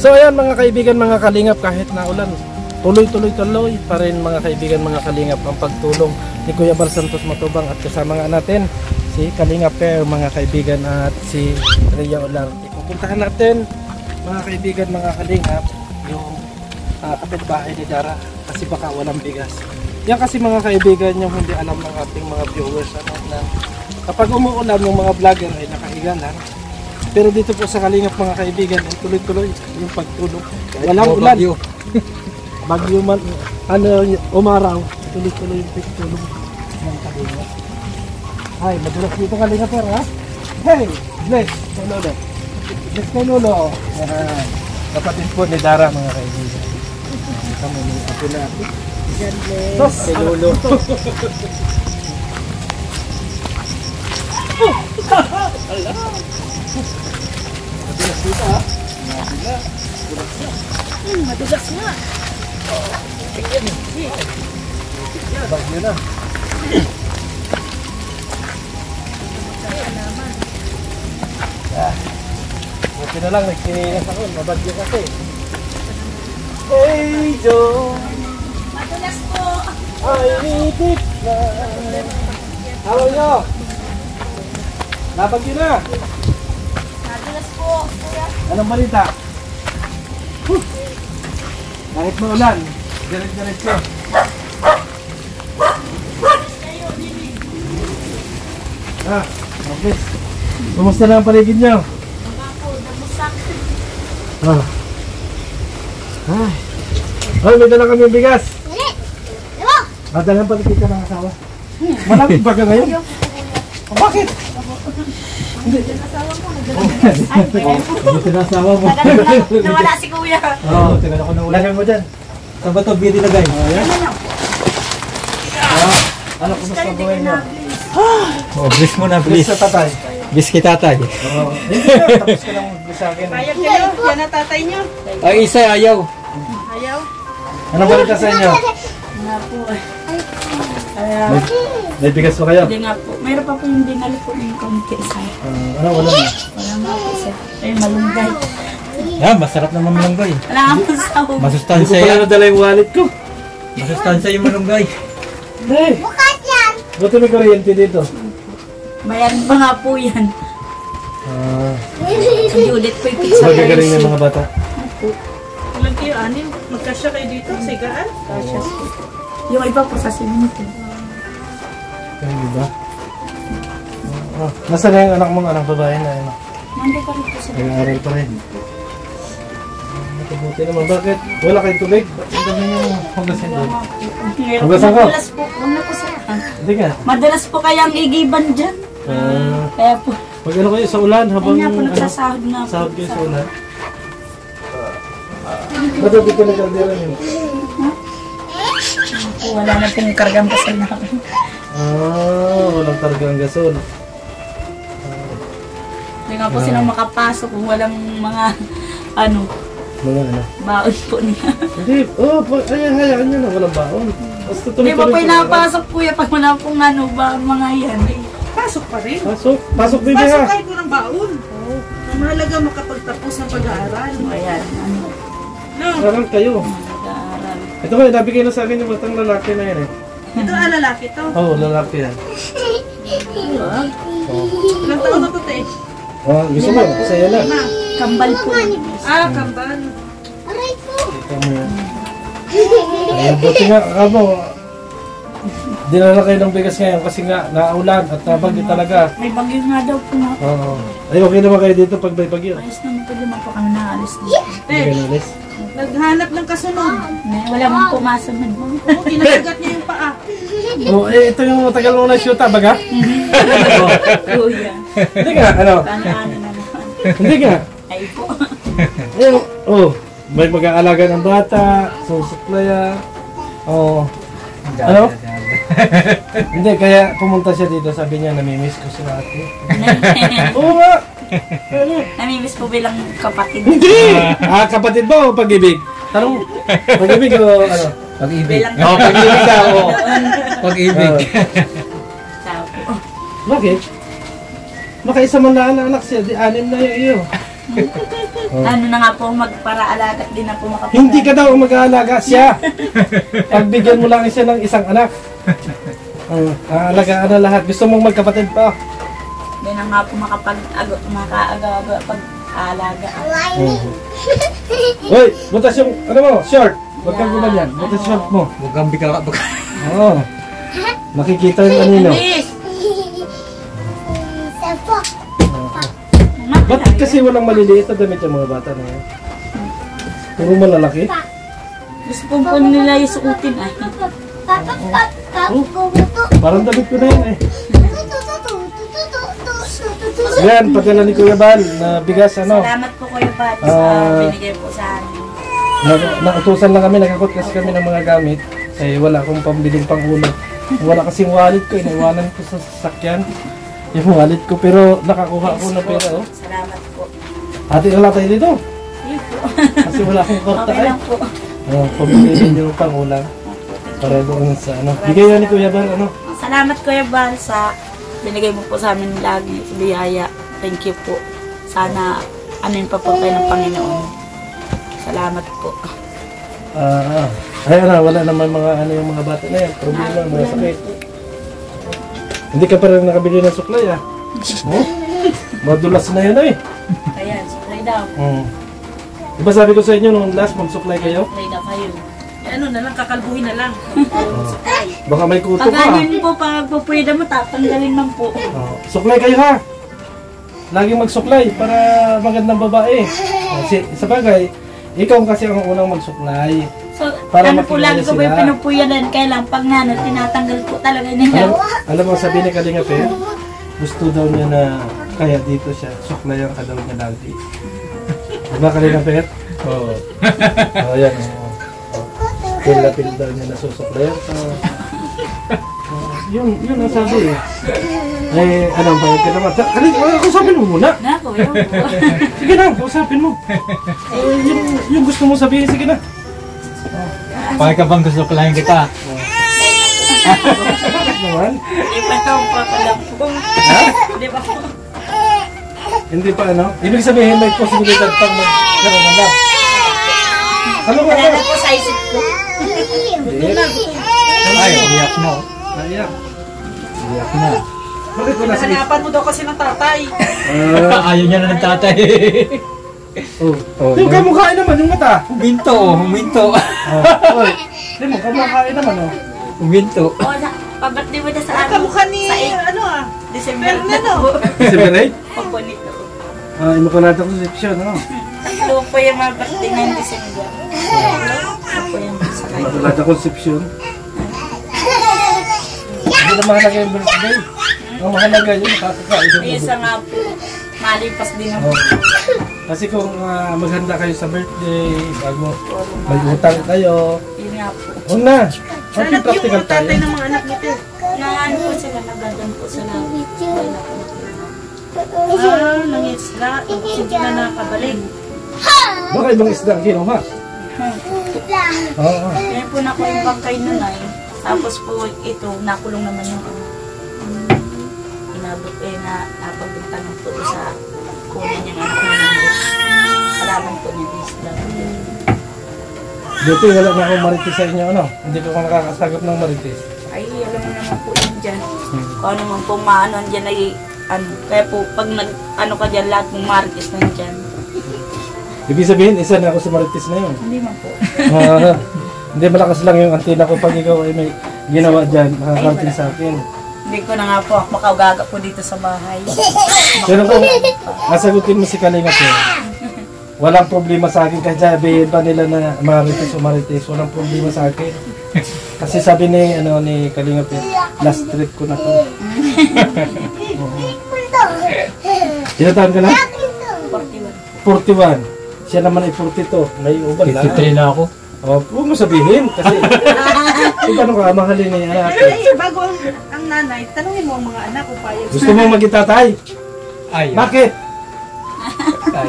So ayan mga kaibigan, mga kalingap, kahit na ulan, tuloy pa rin mga kaibigan, mga kalingap, ang pagtulong ni Kuya Bal Santos Matubang at kasama nga natin si Kalingap Care mga kaibigan at si Rhea Olarte. Pupuntahan natin mga kaibigan, mga kalingap, yung kapitbahay ni Dara kasi baka walang bigas. Yan kasi mga kaibigan yung hindi alam ng ating mga viewers na kapag umuulan yung mga vlogger ay nakahiga lang. Pero dito po sa Kalingap mga kaibigan, tuloy-tuloy yung pagtulong. Walang ulan. Bagyo man, umaraw, tuloy-tuloy yung pagtulong ng Kalingap. Ay, madulas dito Kalingap ha? Hey, bless kay Lolo. Bless kay Lolo. Kapatid po ni Dara mga kaibigan. Kami ni Apo na. Bless kay Lolo. Madulas dito ha? Madulas nga. Bagyo na. Buti na lang, nagtinilas ako. Mabagyo kasi. Hey Joe, Madulas po. ay itik na. Halo nyo. Nabagyo na. Madulas po, kuya. Anong balita? Kahit maulan, diret-diretso. Okay. Kumusta na ang paligid nyo? Mga po, namusak. Ay, may dala kami bigas. Dali. Diba? Dalang paligid ka ng asawa. Malapit ba ka ngayon? Bakit? Hindi. Buti na asawa mo. Nawala si kuya. Oo, tagal ako nawala. Lagay mo dyan. Saan ba ito? Beauty lagay. Ayan. Ano, kumusta buhay nyo? Oh, bliss mo na, Bliss bliss. sa tatay. Bliss kay tatay. Oo. Tapos ka lang mag-bliss sa akin. Payag kayo, yan ang tatay nyo. Ay, isa ayaw. Ayaw. Anong balita sa inyo? Nga po. Kaya, May bigas pa kayo? hindi nga po. Mayroon pa po yung dinali po yung konti sa. Ano, wala na. Wala nga po sa. Ay, malunggay. Ah, masarap naman malunggay. Wala nga po sa ako. Hindi ko Masustansya pala yan. nadala yung wallet ko. Masustansya yung malunggay. Hindi. Buti may kuryente dito. Bayan pa nga po yan. Hindi ulit po yung pizza. Magagaling ng mga bata. Ilan kayo, anim? Magkasya kayo dito, sigaan? Kasya po. Yung iba po sa siminto. Kaya diba? Nasaan na yung anak mong anak babae na ano? Nandito pa rin po sa. Nag-aaral pa rin. Mabuti naman. Bakit? Wala kayong tubig? Ba't ang dami nyo hugasin doon? Hugasan ko? Madalas po. Huwag na po sa. Hindi ka. Madalas po kayang igiban dyan. Kaya po. Pag ano kayo sa ulan habang Kaya po nagsasahod na po. sahod kayo sa ulan? Ba't dito nag-aldera nyo? Wala na pong kargang kasal na kami. Walang kargang gasol. Hindi nga po silang makapasok kung walang mga ano, Mga ano? baon po niya. Hindi, hayaan nyo na, walang baon. Basta Hindi ba po tuloy-tuloy inapasok kuya pag wala pong ano ba mga yan. Pasok pa rin. Pasok, pasok baby Pasok ha. kahit walang baon. Ang mahalaga makapagtapos ng pag-aaral. Ayan, ano, No, Aral kayo. nag-aaral. Ito kayo, nabigay na sa akin yung batang lalaki na yan eh. ito lalaki to. Oo, lalaki yan. Ilang taon na to, te? Gusto mo, sa'yo na. Ma. Kambal po. Kambal. Ito mo yan. Ay, buti nga, kamo. Dinala kayo ng bigas ngayon kasi nga naulan at nabagyo talaga. May bagyo nga daw po na. Oo. Ay, okay naman kayo dito pag may bagyo. Ayos naman po naman po kami naalis dito. Hindi kayo nalis. Naghanap ng kasunod. Wala mong pumasunod mo. Oo, kinakagat niya yung paa. Oh, ito yung matagal mo na shoot baga? Kuya. Hindi nga, ano? Ano na naman. Hindi nga. Ay po. May mag-aalaga ng bata, susuklaya. Ano? Hindi, kaya pumunta siya dito, sabi niya, namimiss ko si ate. Oo nga! Namimiss po bilang kapatid. Hindi! Kapatid ba o pag-ibig? Tanong, pag-ibig o ano? Pag-ibig. Bilang Oo, pag-ibig ka. Oo. Pag-ibig. tao po. Bakit? Baka isa man lang anak siya, di anim na yung iyo. Oh. Ano na nga po, magpara-alaga din na po makapag- Hindi ka daw mag-aalaga siya. Pagbigyan mo lang siya ng isang anak. Aalagaan na lahat. Gusto mong magkapatid pa? Hindi na nga po makaaga pag-aalaga. Hoy, butas yung, ano mo, short. Huwag kang gumanyan. Butas yung short mo. Huwag kang bigla. Oo. Nakikita yung kanino. Miss! Ba't kasi walang maliliit na damit yung mga bata na yan? Puro malalaki? Gusto po nila isuutin ay. Parang damit ko na yan eh. Yan, padala ni Kuya Bal na bigas ano. Salamat po Kuya Bal sa binigay po sa amin. Nautusan lang kami, nagkakot kasi kami ng mga gamit. Kasi wala akong pambiling pang ulo. Wala kasing wallet ko, inaiwanan ko sa sasakyan. Yung wallet ko, pero nakakuha ko ng pera oh. Salamat po. Ate, wala tayo dito. Sige po. Kasi wala akong korta Okay eh. lang po. Pamili yung pang ulam. Para doon sa ano. Bigay yan ni Kuya Bal ano. Salamat Kuya Bal sa binigay mo po sa amin lagi sa biyaya. Thank you po. Sana anuin pa po kayo ng Panginoon. Salamat po. Ay ano, wala naman mga ano yung mga bata na yan. Problema, mga sakit. Hindi ka pa rin nakabili ng suklay ah. Oh? Madulas na yan eh. Ayan, suklay daw. Diba sabi ko sa inyo nung last magsuklay kayo? Suklay daw kayo. Ano na lang, kakalbuhin na lang. Baka may kuto Pag pa. ganyan po, pag pupwede mo, tatanggalin man po. Suklay kayo ha. Laging magsuklay para magandang babae. Sa bagay, ikaw kasi ang unang magsuklay. So, Para ano po, makilala lagi ko po yung sila. pinupuyanan. Kaya lang, pag nga, tinatanggal po talaga nila. Alam mo, sabi ni Kalinga Pe, gusto daw niya na kaya dito siya, suklayan ka daw niya lagi. Diba Kalinga Pe? Oo. Oh, yan. Pila-pil daw niya nasusuklayan. Yun ang sabi eh. Eh, anong bayad ka naman? Kalinga, kausapin mo muna. Nako, yun po. Sige na, kausapin mo. Yung gusto mo sabihin, sige na. Bakit ka bang gusto kalahin kita? Bakit naman? Hindi pa ito po pala po. Hindi pa po. Hindi pa ano? Ibig sabihin may posibilidad pang magkaroon na. Ano ba? Wala na po sa isip ko. Ay, umiyak na. Naiyak. Umiyak na. Bakit wala sa Hanapan mo daw kasi ng tatay. Ayaw niya na ng tatay. Yung kamukhain naman, yung mata. Huminto. Oy, hindi mo, kamukhain naman oh. Huminto. O, pabati mo na sa amin. Kamukha ni, Sa 8 ano ah. December na Fernando. po. Separate? Opo nito. Imo ko natin ko section, ano? Tatlo po yung mga birthday ng December. Opo yung sa kayo. Wala na conception. Hindi na mahalaga yung birthday. Ang mahalaga yung makakakain Yung yung isa nga po, malipas din ang Kasi kung maghanda kayo sa birthday, bago may utang kayo, yun nga po. huwag na. Sana Okay, yung practical mga tatay tayo. ng mga anak nito. Ano po sila, nagagan po sila. Nangisda. Hindi na nakabalik. Baka ibang isda ang kinuha. Oo. Kaya po na po yung bangkay nun ay. Tapos po ito, nakulong naman yung inabot na napagbintangan po sa kunin niya nga ng halaman po niya isda. Dito wala na akong marites sa inyo, ano? Hindi ko nakakasagap ng marites. Ay, alam mo naman po yun dyan. Kung ano man po maano dyan ay ano. Kaya po pag ano ka dyan, lahat mong marites nandyan. Ibig sabihin, isa na ako sa marites na yun. Hindi man po. Hindi, malakas lang yung antena ko pag ikaw ay may ginawa dyan, makakarating sa akin. Hindi ko na nga po makaugaga po dito sa bahay. Pero kung nasagutin mo si Kalinga po, walang problema sa akin kahit sabihin pa nila na marites o marites, walang problema sa akin. Kasi sabi ni Kalinga po, last trip ko na to. Ilan taon ka na? 41. Siya naman ay 42. May uban lang. 53 na ako. Huwag mo sabihin kasi kung paano ka mahalin ni anak. Ay, bago ang nanay, tanungin mo ang mga anak kung payag. Gusto mo maging tatay? Ay. Bakit?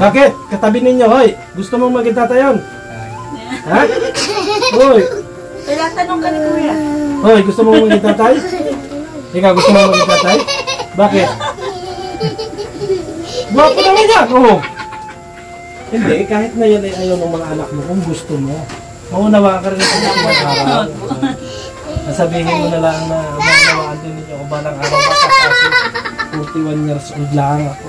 Bakit? Katabi ninyo, hoy. Gusto mo maging tatay yun? Ha? Hoy. Kaya tanong ka ni Kuya. Hoy, gusto mo maging tatay? Ikaw, gusto mo maging tatay? Bakit? Gwapo naman yan, oh. Hindi, kahit na yan ay ayaw ng mga anak mo, kung gusto mo. Maunawa ka rin sa mga araw. Nasabihin mo na lang na maunawaan din ninyo ako balang araw ako kasi 41 years old lang ako.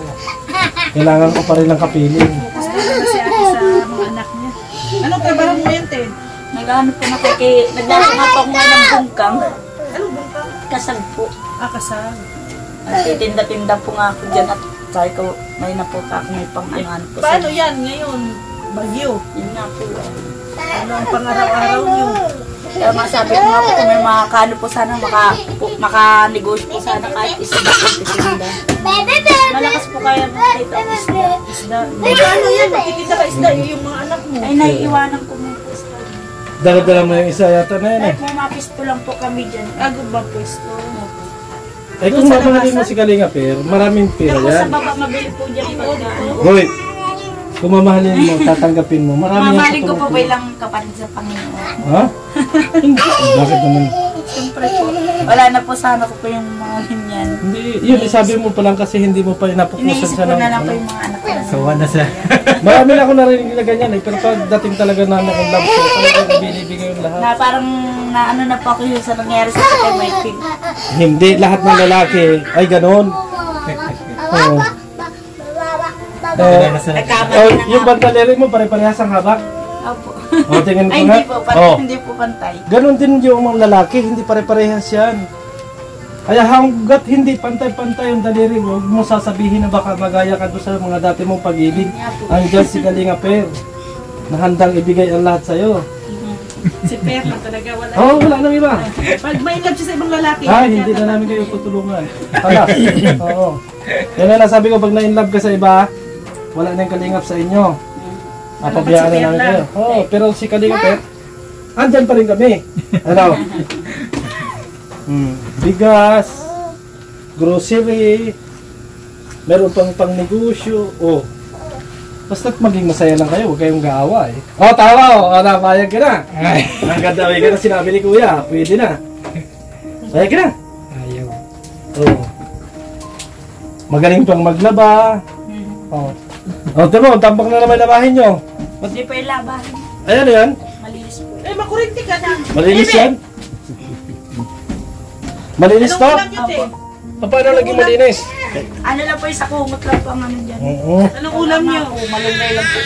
Kailangan ko pa rin ng kapiling. Gusto na si ate sa mga anak niya. Anong trabaho mo yan, Ted? Naghahanap po na kay nagdala nga po ako ngayon ng bungkang. Anong bangka? Kasag po. Kasal. Titinda-tinda po nga ako dyan at sabi ko, may na po ka may pang-anuhan po. Paano yan ngayon? Bagyo. Yun nga po. Ano ang pang-araw-araw niyo? Kaya masabi ko nga po kung may makakano po sana, makanegosyo po sana kahit isda po titinda. Malakas po kaya makita ang isda. Isda. Paano yan? Magtitinda ka isda yung mga anak mo. Ay, naiiwanan ko mo po isda. Dala-dala mo yung isa yata na yan eh. Kahit may mapisto lang po kami dyan. Ago ba pwesto? Ay kung mamahalin mo si Kalinga Per, maraming pera Pero sa yan. baba mabili po dyan pagka. Hoy, kung mamahalin mo, tatanggapin mo, marami yan Mamahalin ko po tutulong. bilang kapatid sa Panginoon. Ha? Hindi. Bakit naman? Siyempre po. Wala na po sana ko po yung mga ganyan. Hindi, yun, sabi mo pa lang kasi hindi mo pa inapupusan Iniisip siya ko ng... na lang po ano. yung mga anak ko. Sawa na siya. Marami na ako narinig na ganyan eh, pero pagdating talaga na ng love ko, talagang binibigay yung lahat. Na parang na ano na po ako yung sa nangyari sa kay Mikey. Hindi, lahat ng lalaki ay ganon. Oo. Oh, yung bandaleri mo, pare-parehas ang habak. Opo. O, tingnan ko Ay, nga. hindi po. Oh, Hindi po pantay. ganon din yung mga lalaki, hindi pare-parehas yan. Kaya hanggat hindi pantay-pantay yung daliri mo, huwag mo sasabihin na baka magaya ka doon sa mga dati mong pag-ibig. Andiyan si Kalinga Per, na handang ibigay ang lahat sa'yo. Si Per na talaga wala. Oo, wala nang iba. Pag may love siya sa ibang lalaki. Ay, hindi na namin kayo tutulungan. Hala. Oo. Yan na nasabi ko, pag na-inlove ka sa iba, wala nang kalingap sa inyo. Papabayaan na namin kayo. Oo, pero si Kalinga Per, andyan pa rin kami. Ano? Bigas, grocery, meron pang negosyo. Oh. Basta't maging masaya lang kayo, huwag kayong gaawa eh. Oh, tawa oh, napayag ka na. Ang ganda ka na sinabi ni Kuya, pwede na. Payag ka na. Ayaw. Oh. Magaling pang maglaba. Oh. Oh, tamo, tampak na naman labahin nyo. Hindi pa yung labahin. Ayan yan. Malinis po. Eh, makurinti ka na. Malinis yan. Malinis Anong to? ulam niyo, Te? Paano naging malinis? Ano lang po yung sa kumot lang po ang ano dyan. Oo. Anong ulam niyo? Malunggay lang po.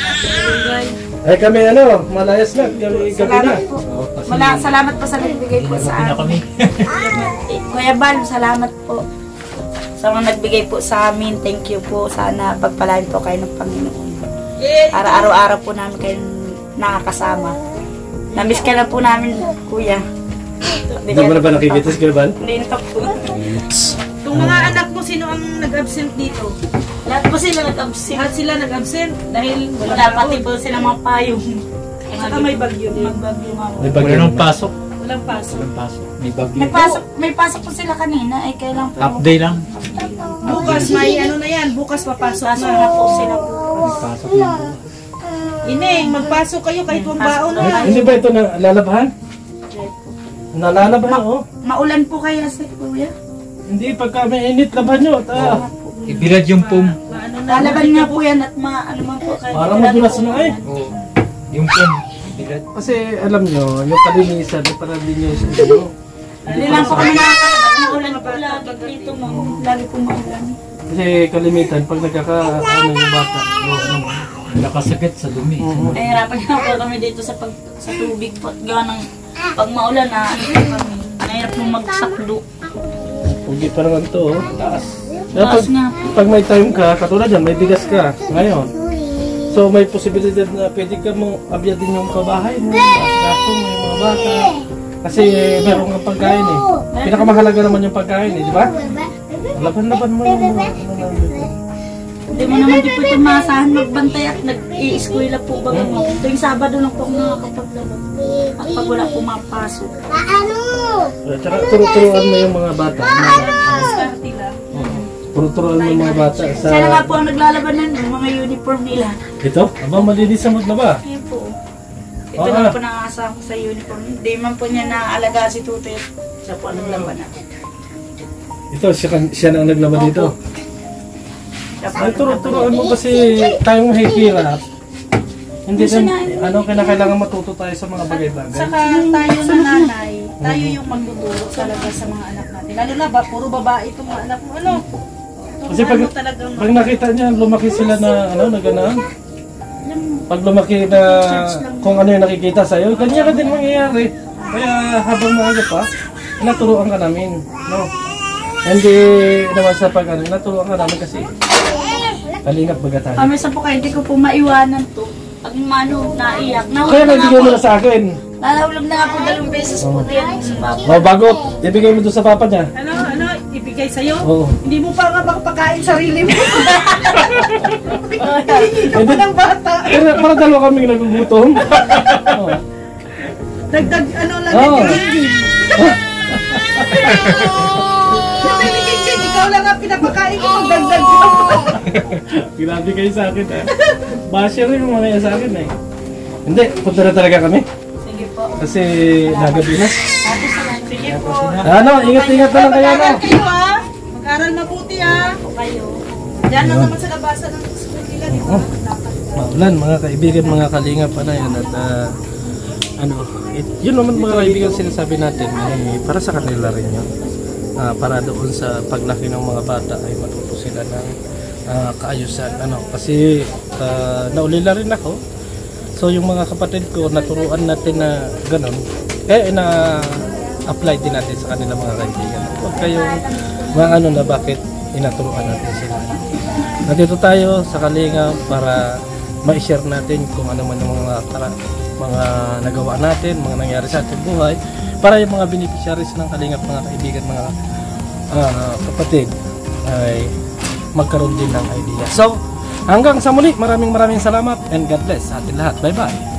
Ay kami ano, malayas na. Gabi na. Salamat po. Salamat po sa nagbigay po sa Gabi na amin. kami. Kuya Bal, salamat po. Sa mga nagbigay po sa amin, thank you po. Sana pagpalain po kayo ng Panginoon. Araw-araw po namin kayo nakakasama. Namiss ka lang po namin, Kuya. Hindi mo na ba nakikita si Kuya Bal? Hindi na po. Itong mga anak mo, sino ang nag-absent dito? Lahat po sila nag-absent. Lahat sila nag-absent dahil Wala pati po sila mga payong. Saka may bagyo din. Magbagyo nga po. May Wala bagay nang pasok. Walang pasok. Walang pasok. May bagyo. May pasok po sila kanina. Ay, kailan po. Half day lang. Bukas may ano na yan. Bukas papasok Pasok na. na po sila po. May pasok yan. Ineng, magpasok kayo kahit wang baon Ay, na. hindi ba ito na lalabahan? Nalalabahan oh. Maulan po kaya si Kuya. Hindi, pagka may init, laban nyo. Ibilad yung pum. Ano na. Lalaban nga po yan at ano man po kayo. Parang madulas na eh. Oo. Yung pum. Ibilad. Kasi alam nyo, yung kalinisan, para din nyo sa inyo. Hindi lang po kami nakakalabas. Maulan po lagi dito. Lagi po maulan. Kasi kalimitan, pag nagkaka-ano yung bata, Nakasakit sa dumi. Nahirapan nga po kami dito sa tubig po. At gawa ng pag maulan na ano po kami. Nahirap po magsakdo. Pugi pa naman to, oh. Taas. Taas nga po. Pag may time ka, katulad yan, may bigas ka ngayon. So may posibilidad na pwede ka mong abyadin yung kabahay mo, gasto mo yung mga bata. Kasi meron kang pagkain eh. Pinakamahalaga naman yung pagkain eh, di ba? Laban-laban mo yung mga Hindi mo naman di po ito maasahan magbantay at nag-i-eskwela po ba mo. Tuwing Sabado lang po ako nakakapaglaban. At pag wala po mapasok. Tsaka turo-turuan mo yung mga bata. Starte lang. Turo-turuan mo yung mga bata sa... Sana nga po ang naglalaban ng mga uniform nila. Ito? Aba, malinis sa maglaba. Ayun po. Ito lang po nakakasama ko sa uniform. Hindi man po niya naalaga si Tutoy at siya po ang naglaban na. Ito, siya na ang naglaba dito. Siya po Ay, ang turo-turuan mo kasi tayong mahihirap. Hindi din, kailangan matuto tayo sa mga bagay-bagay. Saka tayo na nanay, tayo yung magtuturo talaga sa mga anak natin. Lalo na ba, puro babae itong mga anak mo. Ano? Kasi pag nakita niya, lumaki sila na, na gano'n. Pag lumaki na kung ano yung nakikita sa'yo, ganyan ka din mangyayari. Kaya habang maaga pa, naturuan ka namin. No? Hindi naman sa naturuan ka namin kasi kalingap baga tayo. Minsan po kayo, hindi ko po maiwanan to. Pag naiyak, Kaya nabigay mo na sa akin. nahulog na nga po 2 beses po yan sa papa. Bago, ibigay mo doon sa papa niya. Ano, ibigay sa'yo? Oo. Hindi mo pa nga makapakain sarili mo. Hindi Ito ng bata. Para dalawa kaming nagugutom. Oo. Dagdag, lang Oo. yung ikaw lang ang pinapakain ko, magdagdag ko. Grabe kayo sa akin eh. Basher yung mga yan sa akin eh. Hindi, punta na talaga kami. Sige po. Kasi nagabi na. Sige po. Ingat-ingat na lang kayo na. Mag-aral kayo ha. Mag-aral mabuti ha. Kayo. Diyan lang naman sa labasan ng school nila. Di ba? Maulan, mga kaibigan, mga kalingap na yan. At yun naman mga kaibigan sinasabi natin, para sa kanila rin yun. Para doon sa paglaki ng mga bata ay matuto sila ng kaayusan. Kasi naulila rin ako. So yung mga kapatid ko, naturuan natin na gano'n. Na-apply din natin sa kanila mga kaibigan. Huwag kayong na bakit inaturuan natin sila. Nandito tayo sa Kalingap para ma-share natin kung ano man ang mga nagawa natin, mga nangyari sa ating buhay, para yung mga beneficiaries ng Kalingap, mga kaibigan, mga kapatid ay magkaroon din ng idea. So, hanggang sa muli, maraming salamat and God bless sa ating lahat. Bye-bye!